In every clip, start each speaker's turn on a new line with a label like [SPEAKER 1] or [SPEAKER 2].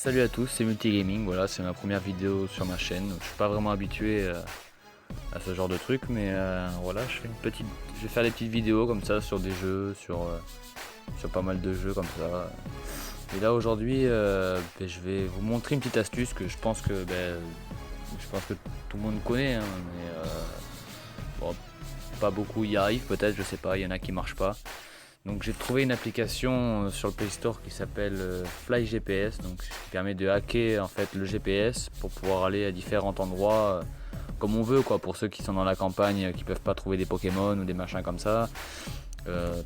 [SPEAKER 1] Salut à tous, c'est Multigaming, voilà, c'est ma première vidéo sur ma chaîne. Je suis pas vraiment habitué à ce genre de truc, mais voilà, je vais faire des petites vidéos comme ça sur des jeux, sur pas mal de jeux comme ça. Et là aujourd'hui, je vais vous montrer une petite astuce que je pense que tout le monde connaît, hein, mais bon, pas beaucoup y arrivent peut-être, je sais pas, il y en a qui marchent pas. Donc j'ai trouvé une application sur le Play Store qui s'appelle Fly GPS, donc qui permet de hacker en fait le GPS pour pouvoir aller à différents endroits comme on veut, quoi, pour ceux qui sont dans la campagne qui peuvent pas trouver des Pokémon ou des machins comme ça.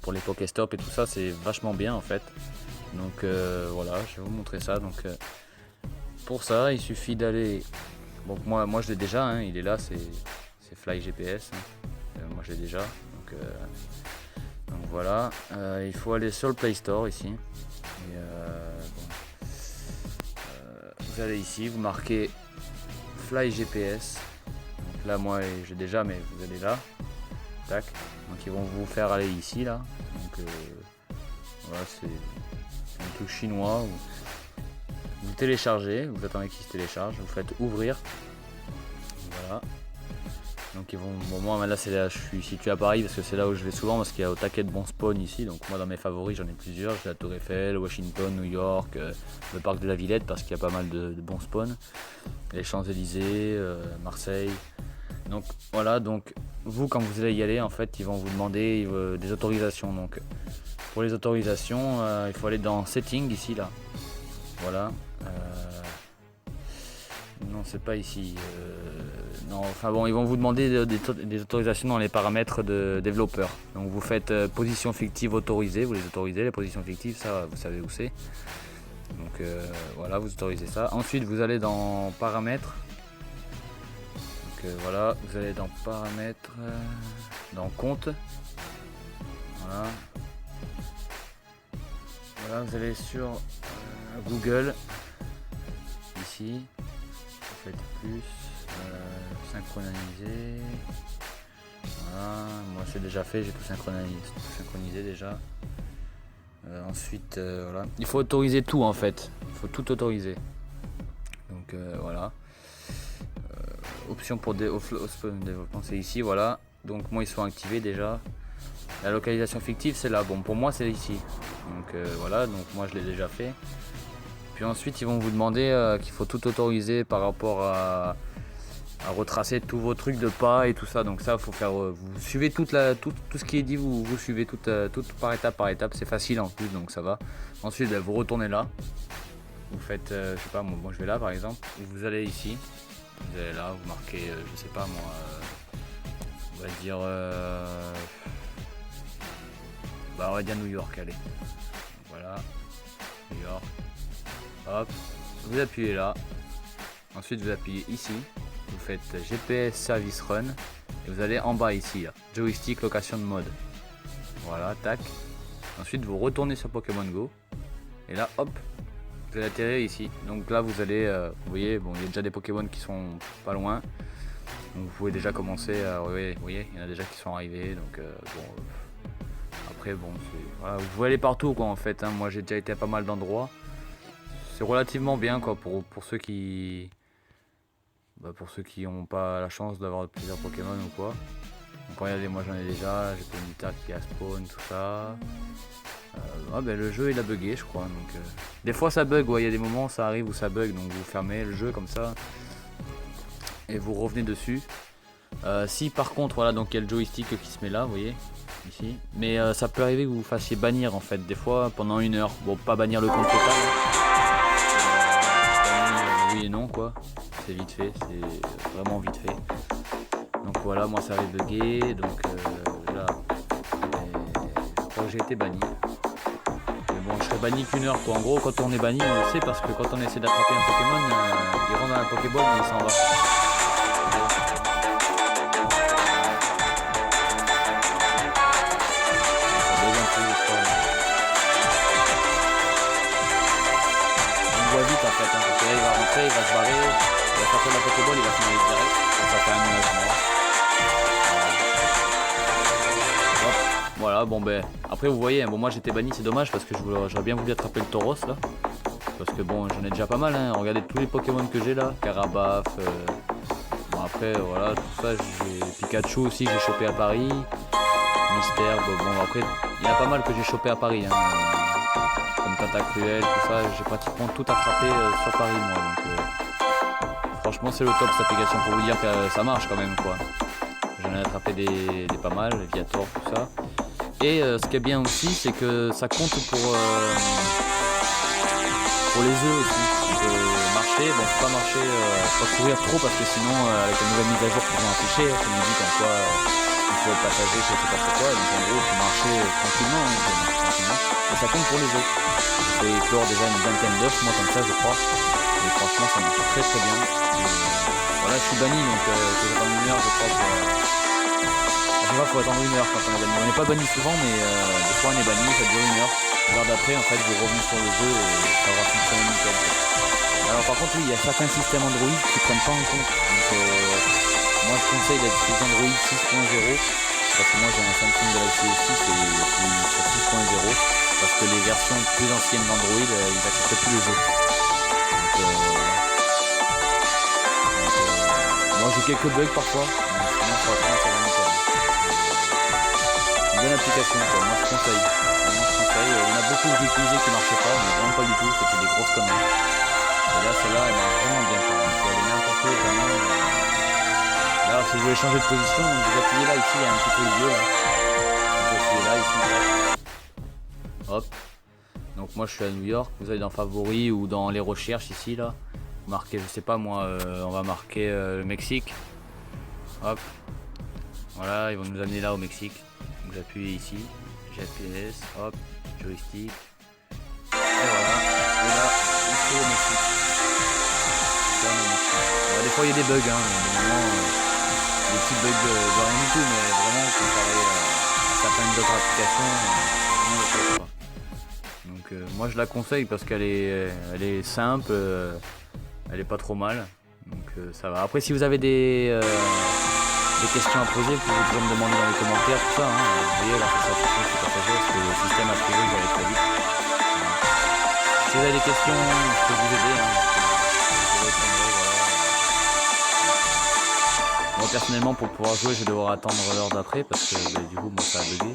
[SPEAKER 1] Pour les Pokéstop et tout ça, c'est vachement bien en fait. Donc voilà, je vais vous montrer ça. Donc pour ça, il suffit d'aller. Donc moi je l'ai déjà, hein, il est là, c'est Fly GPS. Hein. Moi je l'ai déjà. Donc voilà, il faut aller sur le Play Store ici. Et vous allez ici, vous marquez Fly GPS. Donc là moi j'ai déjà, mais vous allez là. Tac. Donc ils vont vous faire aller ici là. Donc voilà, c'est un truc chinois. Vous téléchargez, vous attendez qu'il se télécharge, vous faites ouvrir. Voilà. Donc ils vont. Bon, moi là je suis situé à Paris parce que c'est là où je vais souvent parce qu'il y a au taquet de bons spawns ici. Donc moi dans mes favoris j'en ai plusieurs. J'ai la Tour Eiffel, Washington, New York, le parc de la Villette parce qu'il y a pas mal de bons spawns. Les Champs-Élysées, Marseille. Donc voilà, donc vous quand vous allez y aller en fait ils vont vous demander des autorisations. Donc pour les autorisations il faut aller dans Settings ici là. Voilà. Non, c'est pas ici. Non, enfin bon, ils vont vous demander des autorisations dans les paramètres de développeur. Donc vous faites position fictive autorisée, vous les autorisez, les positions fictives, ça vous savez où c'est. Donc voilà, vous autorisez ça. Ensuite, vous allez dans paramètres. Donc voilà, vous allez dans paramètres, dans compte. Voilà. Voilà, vous allez sur Google. Ici. Faites plus, synchroniser. Voilà, moi c'est déjà fait, j'ai tout synchronisé déjà. Ensuite, voilà, il faut autoriser tout en fait, il faut tout autoriser. Donc voilà. Option pour développement, c'est ici, voilà. Donc moi ils sont activés déjà. La localisation fictive c'est là. Bon pour moi c'est ici. Donc voilà, donc moi je l'ai déjà fait. Puis ensuite ils vont vous demander qu'il faut tout autoriser par rapport à retracer tous vos trucs de pas et tout ça. Donc ça faut faire, vous suivez tout ce qui est dit, vous suivez tout par étape, c'est facile en plus donc ça va. Ensuite vous retournez là, vous faites, je sais pas moi je vais là par exemple, vous allez ici, vous allez là, vous marquez, je sais pas moi, on va dire, on va dire New York, allez, voilà, New York. Hop, vous appuyez là, ensuite vous appuyez ici, vous faites GPS Service Run et vous allez en bas ici, là, joystick location de mode. Voilà, tac. Ensuite vous retournez sur Pokémon Go et là hop, vous allez atterrir ici. Donc là vous allez, vous voyez, bon il y a déjà des Pokémon qui sont pas loin, donc vous pouvez déjà commencer à, vous voyez, il y en a déjà qui sont arrivés, donc bon, après bon, voilà, vous pouvez aller partout quoi en fait, hein. Moi j'ai déjà été à pas mal d'endroits. C'est relativement bien quoi pour ceux qui n'ont pas la chance d'avoir plusieurs Pokémon ou quoi. Donc regardez, moi j'en ai déjà, j'ai Ponyta qui a spawn, tout ça. Le jeu il a bugué je crois. Donc des fois ça bug, il y a des moments ça arrive où ça bug, donc vous fermez le jeu comme ça et vous revenez dessus. Si par contre voilà, donc il y a le joystick qui se met là, vous voyez ici. Mais ça peut arriver que vous fassiez bannir en fait des fois pendant 1 heure. Bon, pas bannir le compte total. Oui et non quoi, c'est vite fait, c'est vraiment vite fait. Donc voilà, moi ça avait bugué, donc là je crois que j'ai été banni. Mais bon, je serais banni qu'1 heure quoi. En gros, quand on est banni, on le sait parce que quand on essaie d'attraper un Pokémon, il rentre dans la Pokéball et il s'en va. Vite en fait, hein, parce que là il va rentrer, il va se barrer, il va sortir de la Pokéball, il va s'en aller direct, donc ça fait un nuage noir. Voilà, bon ben, après vous voyez, bon moi j'étais banni, c'est dommage parce que j'aurais bien voulu attraper le Tauros là. Parce que bon, j'en ai déjà pas mal, hein. Regardez tous les Pokémon que j'ai là, Carabaf. Bon après voilà, tout ça, j'ai Pikachu aussi que j'ai chopé à Paris. Mystère, bon après, il y en a pas mal que j'ai chopé à Paris, hein. Comme Tentacruel, tout ça, j'ai pratiquement tout attrapé sur Paris moi. Donc, franchement c'est le top cette application pour vous dire que ça marche quand même quoi. J'en ai attrapé des pas mal, Viator, tout ça. Et ce qui est bien aussi, c'est que ça compte pour les œufs aussi. Donc marcher, bon faut pas marcher, faut pas courir trop parce que sinon avec la nouvelle mise à jour qu'ils ont affichée, ça nous dit comme quoi il faut être passager, je sais pas pourquoi, donc en gros il faut marcher tranquillement, hein, faut marcher tranquillement. Et ça compte pour les œufs. J'ai fait éclore déjà une vingtaine d'œufs, moi comme ça je crois. Et franchement ça marche très très bien. Et, voilà, je suis banni donc faut attendre une heure je crois pour. À chaque fois faut attendre une heure quand on est banni. On n'est pas banni souvent mais des fois on est banni, ça dure une heure. L'heure d'après en fait vous revenez sur le jeu et ça va fonctionner nickel. Alors par contre oui, il y a certains systèmes Android qui prennent pas en compte. Donc moi je conseille d'être sous Android 6.0 parce que moi j'ai un Samsung Galaxy S6 et je suis sur 6.0 parce que les versions plus anciennes d'Android ils acceptent plus les jeux. Moi j'ai quelques bugs parfois, mais sinon franchement ça va nickel. C'est une bonne application quoi, moi je conseille. Vraiment je conseille. Il y en a beaucoup que j'ai utilisé qui marchaient pas, mais vraiment pas du tout, c'était des grosses conneries. Et là celle-là elle marche vraiment bien quoi. Donc elle est n'importe où vraiment. Là si vous voulez changer de position, donc vous appuyez là ici, il y a un petit peu le bleu là. Vous appuyez là ici. Hop. Donc moi je suis à New York, vous allez dans favoris ou dans les recherches ici là. Marquer, je sais pas moi, on va marquer le Mexique. Hop. Voilà, ils vont nous amener là au Mexique. Donc j'appuie ici, GPS, hop, joystick. Et voilà. Et là, il faut au Mexique. Alors, des fois il y a des bugs, hein, mais vraiment, des petits bugs de rien du tout, mais vraiment comparé à certaines autres applications, vraiment le top, quoi. Donc moi je la conseille parce qu'elle est simple. Elle est pas trop mal, donc ça va. Après si vous avez des questions à poser, vous pouvez toujours me demander dans les commentaires, tout ça. Hein. Vous voyez là c'est ça, je suis passager parce que le système a priori vous allez très vite. Voilà. Si vous avez des questions, je peux vous aider. Hein. Je vous répondrai, voilà. Moi personnellement pour pouvoir jouer je vais devoir attendre l'heure d'après parce que du coup moi ça a bugué.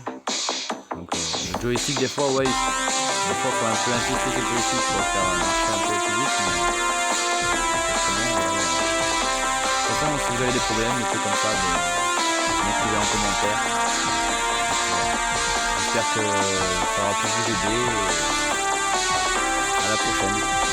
[SPEAKER 1] Donc le joystick des fois ouais, des fois faut un peu insister sur le joystick pour le faire marcher un peu plus vite. Mais... si vous avez des problèmes, mettez comme ça, m'écrivez en commentaire. J'espère que ça aura pu vous aider. À la prochaine.